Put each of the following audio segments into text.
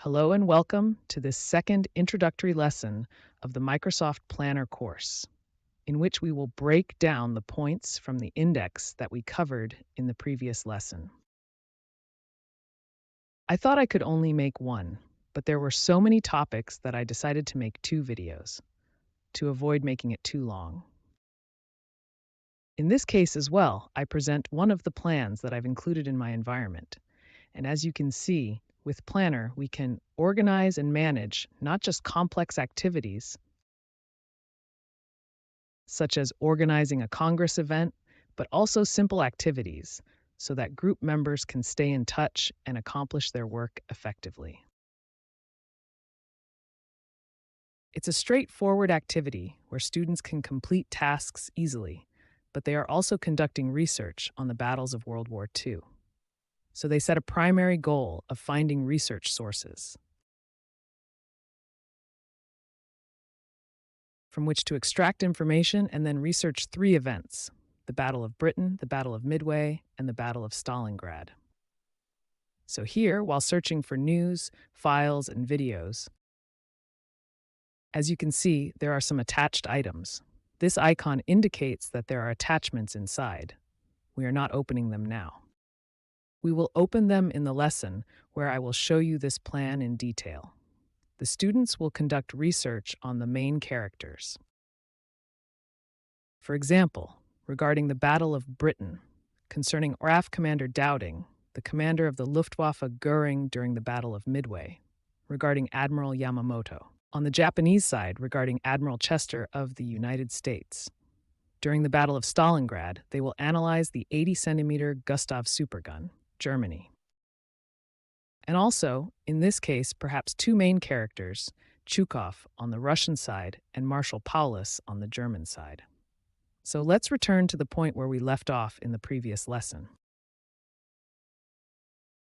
Hello and welcome to this second introductory lesson of the Microsoft Planner course, in which we will break down the points from the index that we covered in the previous lesson. I thought I could only make one, but there were so many topics that I decided to make two videos to avoid making it too long. In this case as well, I present one of the plans that I've included in my environment. And as you can see, with Planner, we can organize and manage not just complex activities, such as organizing a Congress event, but also simple activities so that group members can stay in touch and accomplish their work effectively. It's a straightforward activity where students can complete tasks easily, but they are also conducting research on the battles of World War II. So they set a primary goal of finding research sources from which to extract information and then research three events: the Battle of Britain, the Battle of Midway, and the Battle of Stalingrad. So here, while searching for news, files, and videos, as you can see, there are some attached items. This icon indicates that there are attachments inside. We are not opening them now. We will open them in the lesson where I will show you this plan in detail. The students will conduct research on the main characters. For example, regarding the Battle of Britain, concerning RAF Commander Dowding, the commander of the Luftwaffe Goering during the Battle of Midway, regarding Admiral Yamamoto. On the Japanese side, regarding Admiral Chester of the United States. During the Battle of Stalingrad, they will analyze the 80-centimeter Gustav supergun, Germany. And also, in this case, perhaps two main characters, Chukov on the Russian side and Marshal Paulus on the German side. So let's return to the point where we left off in the previous lesson.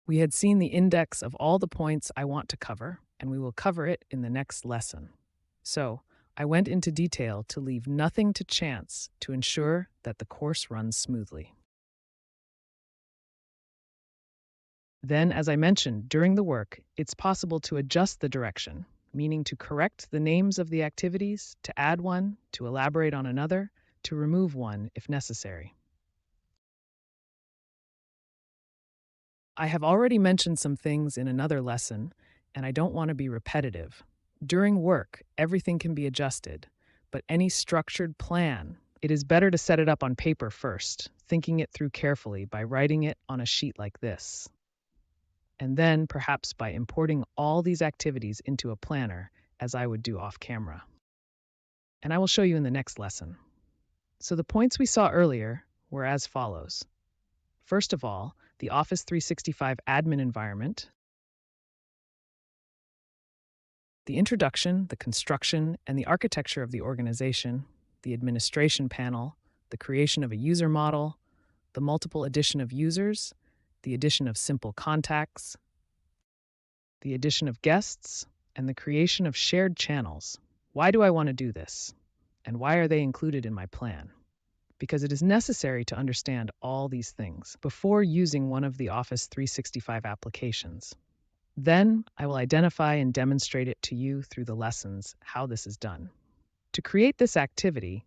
We had seen the index of all the points I want to cover, and we will cover it in the next lesson. So I went into detail to leave nothing to chance to ensure that the course runs smoothly. Then, as I mentioned, during the work, it's possible to adjust the direction, meaning to correct the names of the activities, to add one, to elaborate on another, to remove one if necessary. I have already mentioned some things in another lesson, and I don't want to be repetitive. During work, everything can be adjusted, but any structured plan, it is better to set it up on paper first, thinking it through carefully by writing it on a sheet like this. And then perhaps by importing all these activities into a planner, as I would do off camera. And I will show you in the next lesson. So the points we saw earlier were as follows. First of all, the Office 365 admin environment, the introduction, the construction, and the architecture of the organization, the administration panel, the creation of a user model, the multiple addition of users, the addition of simple contacts, the addition of guests, and the creation of shared channels. Why do I want to do this? And why are they included in my plan? Because it is necessary to understand all these things before using one of the Office 365 applications. Then I will identify and demonstrate it to you through the lessons how this is done. To create this activity,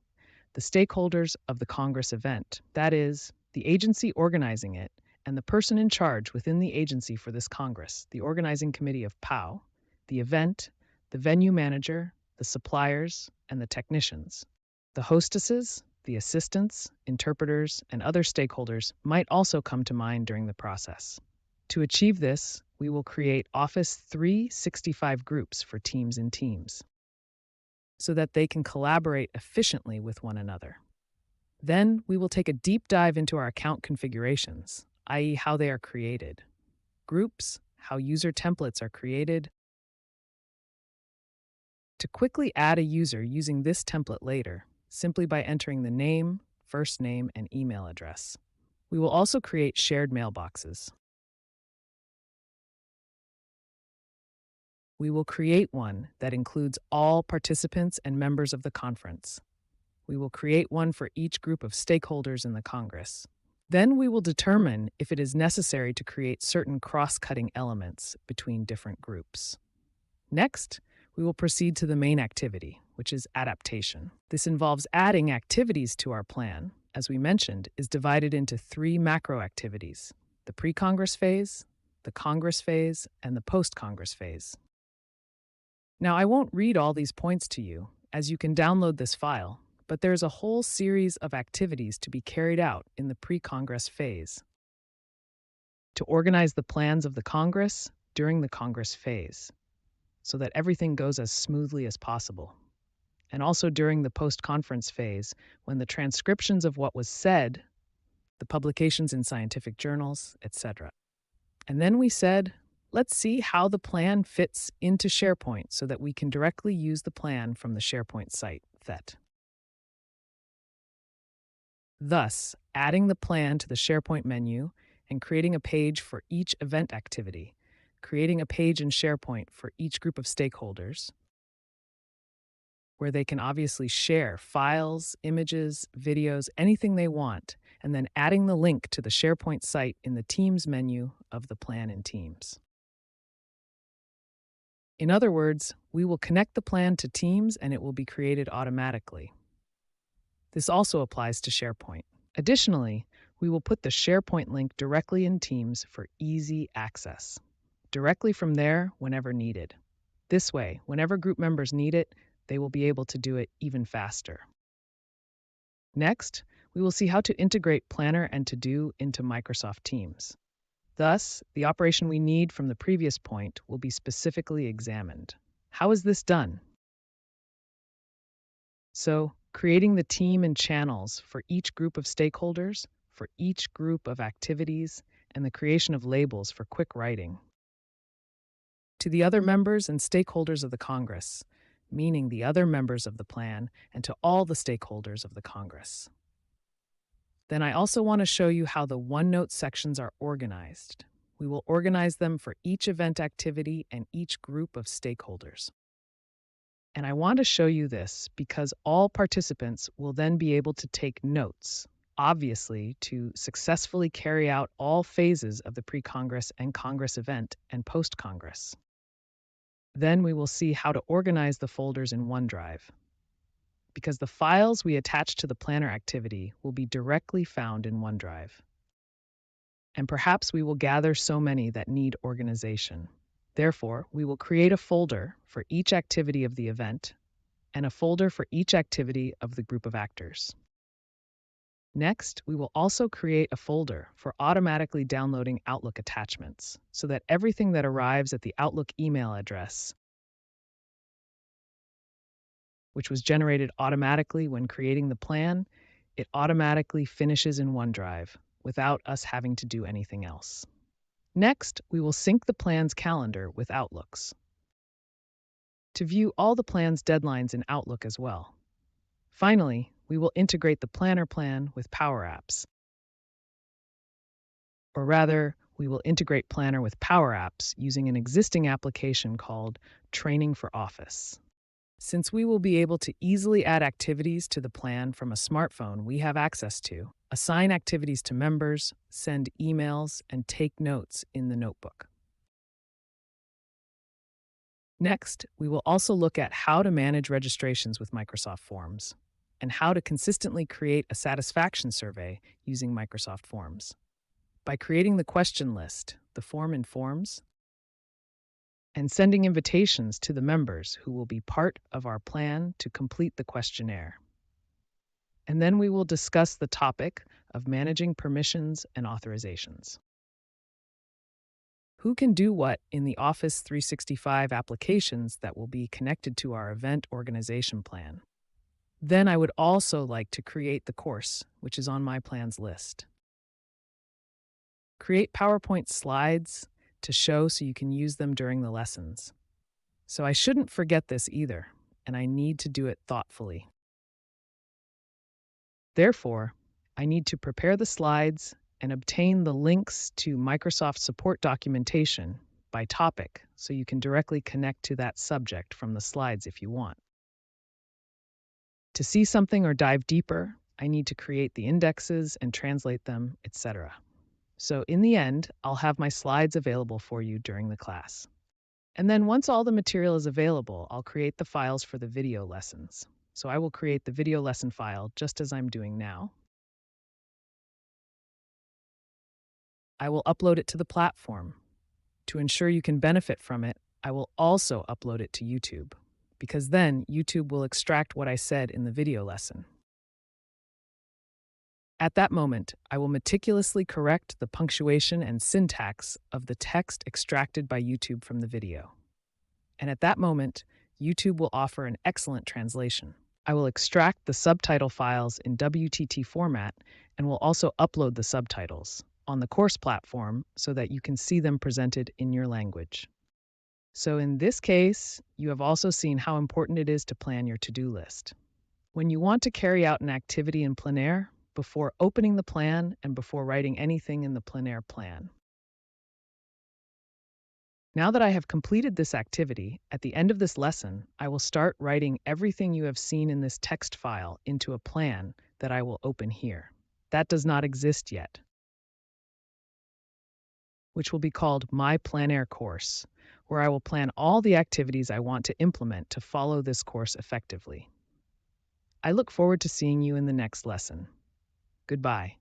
the stakeholders of the Congress event, that is, the agency organizing it, and the person in charge within the agency for this Congress, the organizing committee of POW, the event, the venue manager, the suppliers, and the technicians. The hostesses, the assistants, interpreters, and other stakeholders might also come to mind during the process. To achieve this, we will create Office 365 groups for teams and teams so that they can collaborate efficiently with one another. Then we will take a deep dive into our account configurations, i.e. how they are created, groups, how user templates are created, to quickly add a user using this template later, simply by entering the name, first name, and email address. We will also create shared mailboxes. We will create one that includes all participants and members of the conference. We will create one for each group of stakeholders in the Congress. Then we will determine if it is necessary to create certain cross-cutting elements between different groups. Next, we will proceed to the main activity, which is adaptation. This involves adding activities to our plan, as we mentioned, is divided into 3 macro activities: the pre-Congress phase, the Congress phase, and the post-Congress phase. Now, I won't read all these points to you, as you can download this file, but there's a whole series of activities to be carried out in the pre-Congress phase to organize the plans of the Congress during the Congress phase, so that everything goes as smoothly as possible. And also during the post-conference phase, when the transcriptions of what was said, the publications in scientific journals, etc. And then we said, let's see how the plan fits into SharePoint so that we can directly use the plan from the SharePoint site, THET. Thus, adding the plan to the SharePoint menu and creating a page for each event activity, creating a page in SharePoint for each group of stakeholders, where they can obviously share files, images, videos, anything they want, and then adding the link to the SharePoint site in the Teams menu of the plan in Teams. In other words, we will connect the plan to Teams and it will be created automatically. This also applies to SharePoint. Additionally, we will put the SharePoint link directly in Teams for easy access, directly from there whenever needed. This way, whenever group members need it, they will be able to do it even faster. Next, we will see how to integrate Planner and To Do into Microsoft Teams. Thus, the operation we need from the previous point will be specifically examined. How is this done? So, creating the team and channels for each group of stakeholders, for each group of activities, and the creation of labels for quick writing. To the other members and stakeholders of the Congress, meaning the other members of the plan, and to all the stakeholders of the Congress. Then I also want to show you how the OneNote sections are organized. We will organize them for each event activity and each group of stakeholders. And I want to show you this because all participants will then be able to take notes, obviously, to successfully carry out all phases of the pre-Congress and Congress event and post-Congress. Then we will see how to organize the folders in OneDrive, because the files we attach to the planner activity will be directly found in OneDrive. And perhaps we will gather so many that need organization. Therefore, we will create a folder for each activity of the event and a folder for each activity of the group of actors. Next, we will also create a folder for automatically downloading Outlook attachments so that everything that arrives at the Outlook email address, which was generated automatically when creating the plan, it automatically finishes in OneDrive without us having to do anything else. Next, we will sync the plan's calendar with Outlook's to view all the plan's deadlines in Outlook as well. Finally, we will integrate the planner plan with Power Apps. Or rather, we will integrate Planner with Power Apps using an existing application called Training for Office. Since we will be able to easily add activities to the plan from a smartphone we have access to, assign activities to members, send emails, and take notes in the notebook. Next, we will also look at how to manage registrations with Microsoft Forms and how to consistently create a satisfaction survey using Microsoft Forms. By creating the question list, the form in Forms, and sending invitations to the members who will be part of our plan to complete the questionnaire. And then we will discuss the topic of managing permissions and authorizations. Who can do what in the Office 365 applications that will be connected to our event organization plan? Then I would also like to create the course, which is on my plans list. Create PowerPoint slides to show so you can use them during the lessons. So I shouldn't forget this either, and I need to do it thoughtfully. Therefore, I need to prepare the slides and obtain the links to Microsoft support documentation by topic so you can directly connect to that subject from the slides if you want. To see something or dive deeper, I need to create the indexes and translate them, etc. So in the end, I'll have my slides available for you during the class. And then once all the material is available, I'll create the files for the video lessons. So I will create the video lesson file just as I'm doing now. I will upload it to the platform. To ensure you can benefit from it, I will also upload it to YouTube, because then YouTube will extract what I said in the video lesson. At that moment, I will meticulously correct the punctuation and syntax of the text extracted by YouTube from the video. And at that moment, YouTube will offer an excellent translation. I will extract the subtitle files in WTT format and will also upload the subtitles on the course platform so that you can see them presented in your language. So in this case, you have also seen how important it is to plan your to-do list. When you want to carry out an activity in plein air, before opening the plan and before writing anything in the plein air plan. Now that I have completed this activity, at the end of this lesson, I will start writing everything you have seen in this text file into a plan that I will open here. That does not exist yet, which will be called My Plein Air Course, where I will plan all the activities I want to implement to follow this course effectively. I look forward to seeing you in the next lesson. Goodbye.